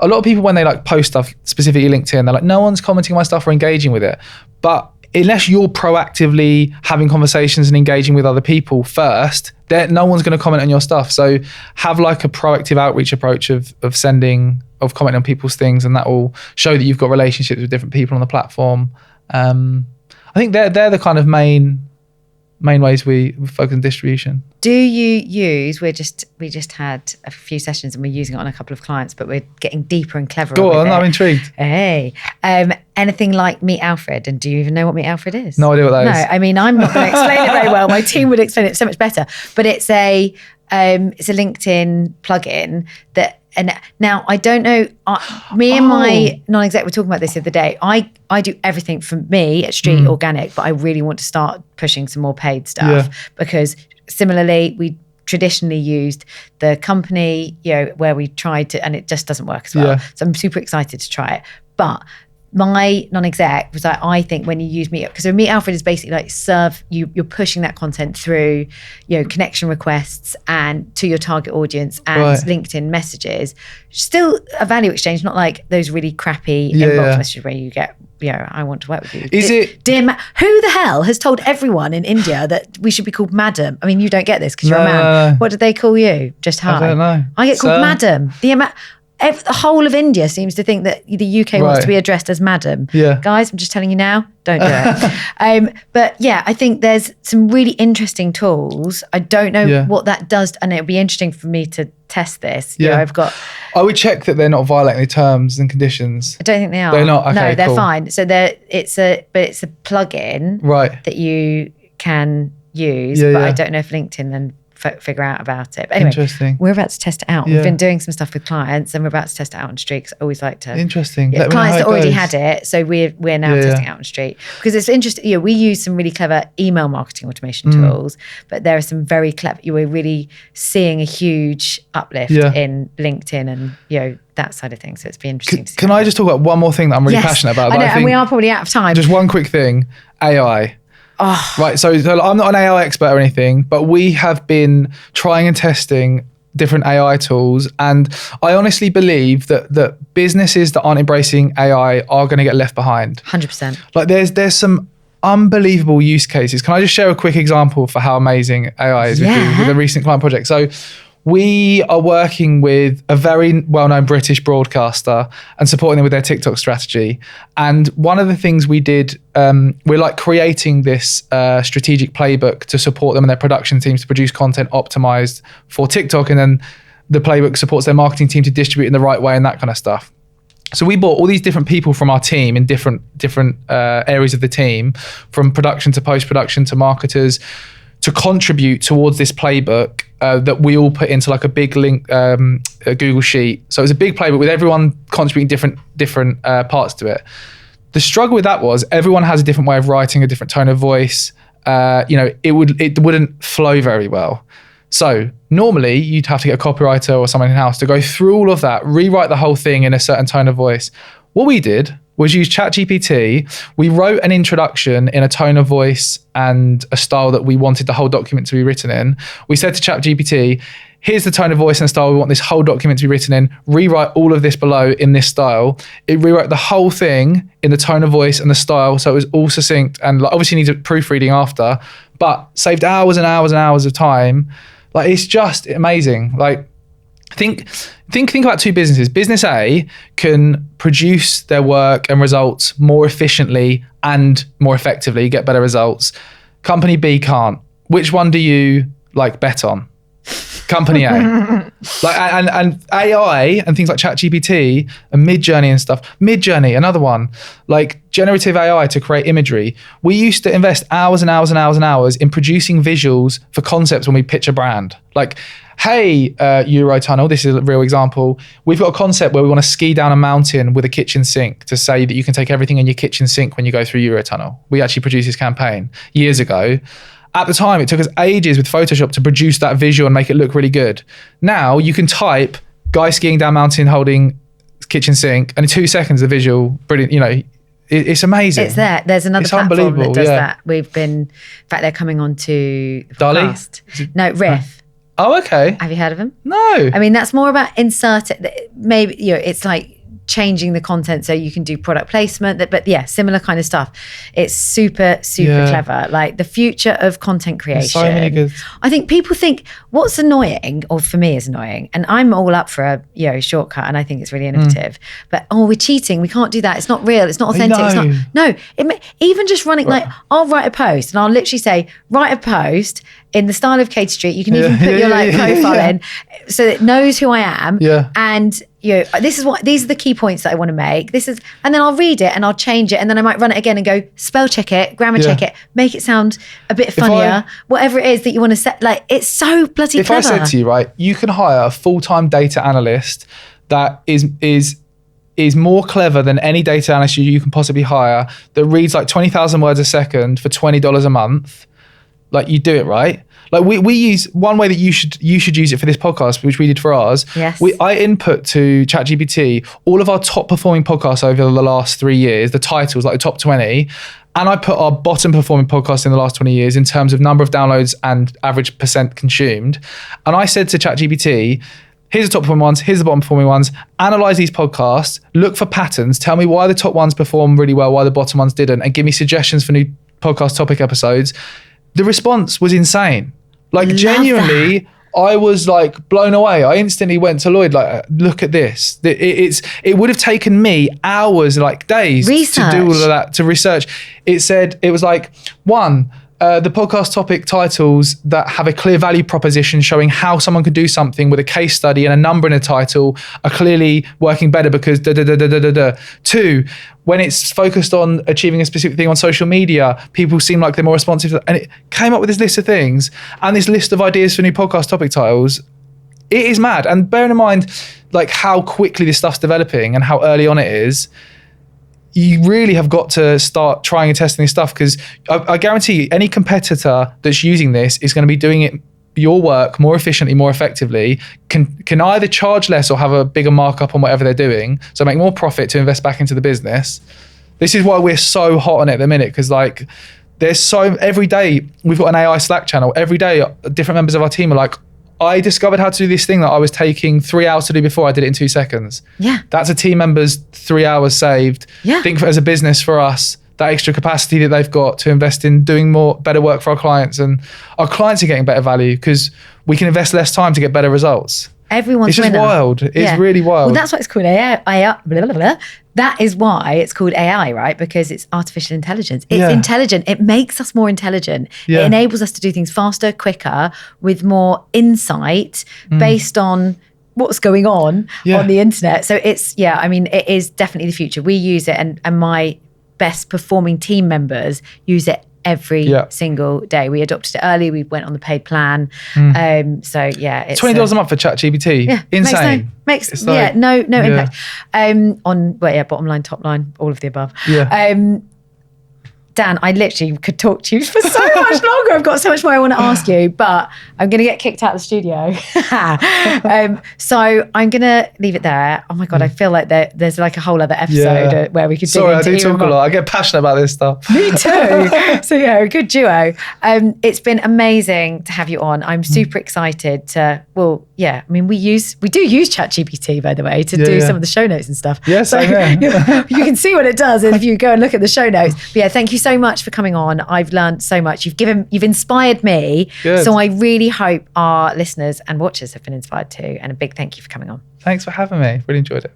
a lot of people when they like post stuff, specifically LinkedIn, they're like, no one's commenting on my stuff or engaging with it. But unless you're proactively having conversations and engaging with other people first, no one's going to comment on your stuff. So have like a proactive outreach approach of commenting on people's things, and that will show that you've got relationships with different people on the platform. I think they're the kind of main ways we focus on distribution. Do you use, we just had a few sessions and we're using it on a couple of clients, but we're getting deeper and cleverer. Go on, I'm intrigued. Hey, anything like Meet Alfred, and do you even know what Meet Alfred is? No idea what that is. No, I mean, I'm not going to explain it very well. My team would explain it so much better, but it's a LinkedIn plugin that, and now I don't know, me and my non-exec were talking about this the other day. I do everything for me at Street organic, but I really want to start pushing some more paid stuff because similarly, we traditionally used the company, where we tried to, and it just doesn't work as well. Yeah. So I'm super excited to try it. But my non-exec was like, I think when you use Meet, because Meet Alfred is basically like you're pushing that content through, connection requests and to your target audience and LinkedIn messages. Still a value exchange, not like those really crappy inbox messages where you get, I want to work with you. Is it? Dear who the hell has told everyone in India that we should be called madam? I mean, you don't get this because you're a man. What did they call you? Just hi. I don't know. I get called madam. The whole of India seems to think that the UK wants to be addressed as madam. Yeah. Guys, I'm just telling you now, don't do it. But yeah, I think there's some really interesting tools. I don't know what that does, and it'll be interesting for me to test this. Yeah. I would check that they're not violating the terms and conditions. I don't think they are. They're not? Okay, no, they're cool. fine. So it's a plugin that you can use, but I don't know if LinkedIn then figure out about it. But anyway, interesting. we're about to test it out. Yeah. We've been doing some stuff with clients, and we're about to test it out on Street. 'Cause I always like to. Interesting. Yeah, Let me know clients how that it already goes. had it, so we're now testing it out on Street, because it's interesting. We use some really clever email marketing automation tools, but there are some very clever. We're really seeing a huge uplift in LinkedIn and that side of things. So it's been interesting. to see. Can I just talk about one more thing that I'm really passionate about? I know, and we are probably out of time. Just one quick thing, AI. Oh. Right, so I'm not an AI expert or anything, but we have been trying and testing different AI tools, and I honestly believe that businesses that aren't embracing AI are going to get left behind. 100%. Like there's some unbelievable use cases. Can I just share a quick example for how amazing AI is with a recent client project? So we are working with a very well-known British broadcaster and supporting them with their TikTok strategy. And one of the things we did, we're like creating this strategic playbook to support them and their production teams to produce content optimized for TikTok. And then the playbook supports their marketing team to distribute in the right way and that kind of stuff. So we brought all these different people from our team in different areas of the team, from production to post-production to marketers, to contribute towards this playbook that we all put into like a big link, a Google Sheet. So it was a big playbook with everyone contributing different parts to it. The struggle with that was everyone has a different way of writing, a different tone of voice. It wouldn't flow very well. So normally you'd have to get a copywriter or someone in-house to go through all of that, rewrite the whole thing in a certain tone of voice. What we did was use ChatGPT. We wrote an introduction in a tone of voice and a style that we wanted the whole document to be written in. We said to ChatGPT, here's the tone of voice and style we want this whole document to be written in. Rewrite all of this below in this style. It rewrote the whole thing in the tone of voice and the style, so it was all succinct, and obviously needed proofreading after, but saved hours and hours and hours of time. Like, it's just amazing. Like, think about two businesses. Business A can produce their work and results more efficiently and more effectively, get better results. Company B can't. Which one do you bet on? Company A. and AI and things like ChatGPT and Midjourney and stuff. Midjourney, another one. Like generative AI to create imagery. We used to invest hours and hours and hours and hours in producing visuals for concepts when we pitch a brand. Like, hey, Eurotunnel, this is a real example. We've got a concept where we want to ski down a mountain with a kitchen sink to say that you can take everything in your kitchen sink when you go through Eurotunnel. We actually produced this campaign years ago. At the time, it took us ages with Photoshop to produce that visual and make it look really good. Now you can type guy skiing down mountain holding kitchen sink, and in 2 seconds the visual, brilliant. It's amazing. It's there. There's another platform that does that. We've been, in fact, they're coming on to the podcast. No, Riff. Oh, okay. Have you heard of them? No. I mean, that's more about inserting. Maybe it's like changing the content so you can do product placement. But yeah, similar kind of stuff. It's super clever. Like the future of content creation. There's so many good. I think people think what's annoying, or for me is annoying, and I'm all up for a shortcut, and I think it's really innovative. But we're cheating. We can't do that. It's not real. It's not authentic. It's not. Even just running I'll write a post, and I'll literally say write a post in the style of Kate Street. You can even put your profile in, so it knows who I am. Yeah. And these are the key points that I want to make. And then I'll read it and I'll change it, and then I might run it again and go spell check it, grammar check it, make it sound a bit funnier, whatever it is that you want to set. Like, it's so bloody clever. If I said to you, right, you can hire a full-time data analyst that is more clever than any data analyst you can possibly hire, that reads like 20,000 words a second for $20 a month, like, you do it, right? Like, we use one way that you should use it for this podcast, which we did for ours. Yes. I input to ChatGPT all of our top performing podcasts over the last 3 years, the titles, like the top 20, and I put our bottom performing podcasts in the last 20 years in terms of number of downloads and average percent consumed. And I said to ChatGPT, here's the top performing ones, here's the bottom performing ones, analyze these podcasts, look for patterns, tell me why the top ones perform really well, why the bottom ones didn't, and give me suggestions for new podcast topic episodes. The response was insane. Like, genuinely, I was like blown away. I instantly went to Lloyd, like, look at this. It would have taken me hours, like days, to do all of that, to research. It said, it was like, one, the podcast topic titles that have a clear value proposition showing how someone could do something with a case study and a number in a title are clearly working better because da da da da da da da. 2, when it's focused on achieving a specific thing on social media, people seem like they're more responsive. And it came up with this list of things and this list of ideas for new podcast topic titles. It is mad. And bearing in mind like how quickly this stuff's developing and how early on it is, you really have got to start trying and testing this stuff, because I guarantee you any competitor that's using this is going to be doing your work more efficiently, more effectively, can either charge less or have a bigger markup on whatever they're doing, so make more profit to invest back into the business. This is why we're so hot on it at the minute, because like every day we've got an AI Slack channel. Every day different members of our team are like, I discovered how to do this thing that I was taking 3 hours to do before. I did it in 2 seconds. Yeah. That's a team member's 3 hours saved. Yeah. Think of it as a business for us, that extra capacity that they've got to invest in doing better work for our clients. And our clients are getting better value because we can invest less time to get better results. Everyone's It's just winner. wild. It's really wild. Well, that's why it's called AI. Blah, blah, blah. That is why it's called AI, right? Because it's artificial intelligence. It's intelligent. It makes us more intelligent. Yeah. It enables us to do things faster, quicker, with more insight based on what's going on the internet. So it is definitely the future. We use it, and my best performing team members use it every single day. We adopted it early. We went on the paid plan. It's $20 a month for ChatGPT. Yeah, Insane. Makes no impact. Bottom line, top line, all of the above. Yeah. Dan, I literally could talk to you for so much longer. I've got so much more I want to ask you, but I'm going to get kicked out of the studio. So I'm going to leave it there. Oh my God, I feel like there's like a whole other episode where we could dig into. Sorry, I do talk a lot. I get passionate about this stuff. Me too. So good duo. It's been amazing to have you on. I'm super excited to, we do use ChatGPT, by the way, to do some of the show notes and stuff. Yes, so you can see what it does if you go and look at the show notes. But yeah, thank you so much for coming on. I've learned so much. You've inspired me. Good. So I really hope our listeners and watchers have been inspired too. And a big thank you for coming on. Thanks for having me. Really enjoyed it.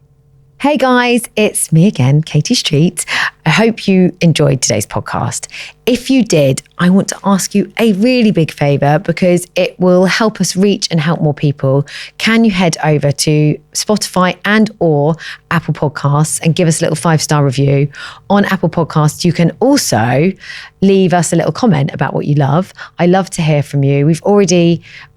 Hey guys, it's me again, Katie Street. I hope you enjoyed today's podcast. If you did, I want to ask you a really big favor, because it will help us reach and help more people. Can you head over to Spotify and or Apple Podcasts and give us a little 5-star review? On Apple Podcasts, you can also leave us a little comment about what you love. I love to hear from you.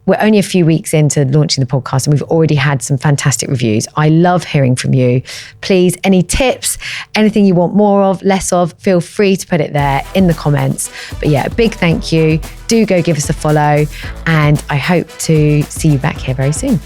We're only a few weeks into launching the podcast and we've already had some fantastic reviews. I love hearing from you. Please, any tips, anything you want more of, less of, feel free to put it there in the comments. But yeah, a big thank you. Do go give us a follow, and I hope to see you back here very soon.